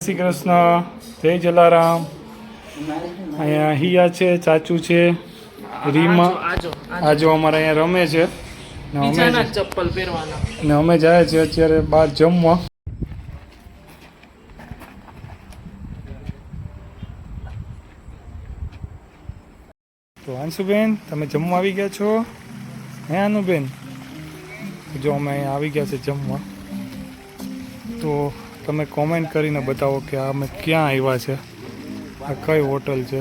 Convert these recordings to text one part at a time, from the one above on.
શ્રી કૃષ્ણ, જય જલારામ. અહીંયા હિયા છે, ચાચુ છે, રીમા આજો અમારે અહીંયા રમે છે ને ચપ્પલ પહેરવાના ને અમે જાય છે અત્યારે બહાર જમવા. તો અંશુબેન તમે જમવા આવી ગયા છો? હે અનુબેન? જો અમે અહીંયા આવી ગયા છે જમવા. તો તમે કોમેન્ટ કરીને બતાવો કે અમે ક્યાં આવ્યા છે, આ કઈ હોટલ છે.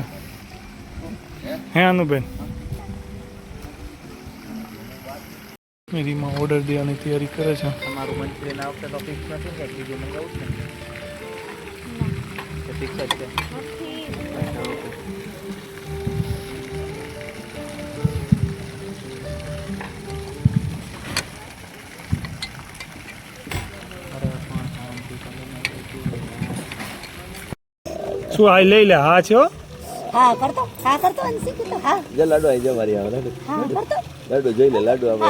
હે અનુબેન? મેરીમાં ઓર્ડર દેવાની તૈયારી કરે છે. તમારું મંચુરિયન આ વખતે તો ફિક્સ નથી કે બીજું મંગાવું છે ફિક્સ જ છે. શું આ લઈ લે? હા છે. હા કરતો અંશી કીધું. હા જે લાડુ આવી જાય મારી આવે લાડુ. હા કરતો. લાડુ જોઈ લે, લાડુ આવે,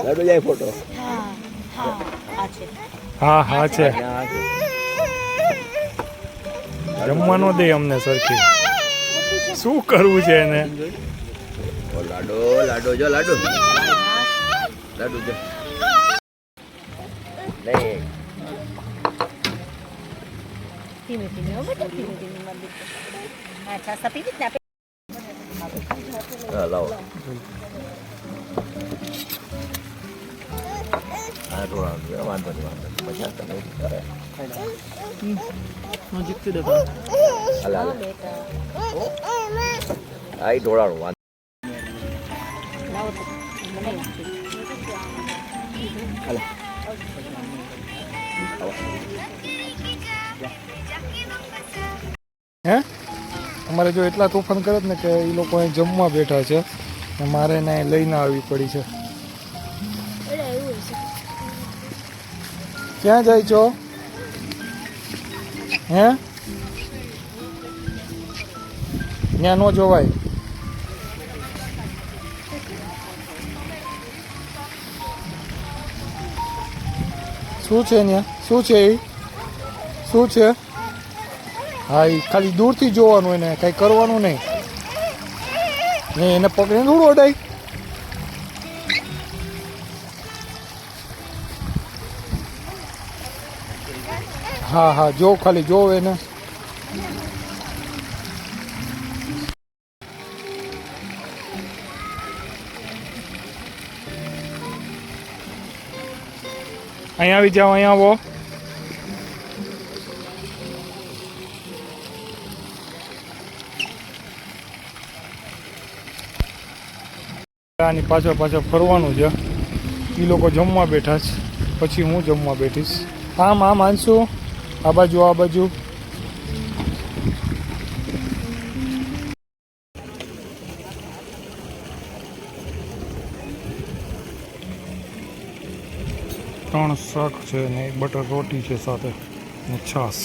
લાડુ જાય ફોટો. હા હા આ છે. હા હા છે. જમવાનો દે અમને સરખી. શું કરવું છે એને? લાડુ લાડુ જો લાડુ લાડુ જો નહીં. ધીમે ધીમે હો બેટા, ધીમે ધીમે મત દીકરો. હા છાસ પીવી જ ને આપણે. હા લાવો. આ રોડા વાંધો નહીં. પછી તમે કરે નજીકથી દેખો. હાલ બેટા આ ઢોળાનું વાંધો. લાવો તો બનાવી. હાલ હે અમારે જો એટલા તોફાન કરે ને કે એ લોકો અહીં જમવા બેઠા છે ને મારે એને લઈને આવી પડી છે. ક્યાં જાય છો? હે ત્યાં ન જોવાય. શું છે ત્યાં? શું છે એ? શું છે? હા એ ખાલી દૂરથી જોવાનું, એને કંઈ કરવાનું નહીં. ને એને પકડીને થોડું અડાય. હા હા જો, ખાલી જોવ એને. અહીંયા આવી જાઓ, અહીંયા આવો. આની પાછળ ફરવાનું છે. એ લોકો જમવા બેઠા છે, પછી હું જમવા બેઠીશ. આમ આમ આનશું, આ બાજુ આ બાજુ. ત્રણ શાક છે ને એક બટર રોટી છે સાથે ને છાશ.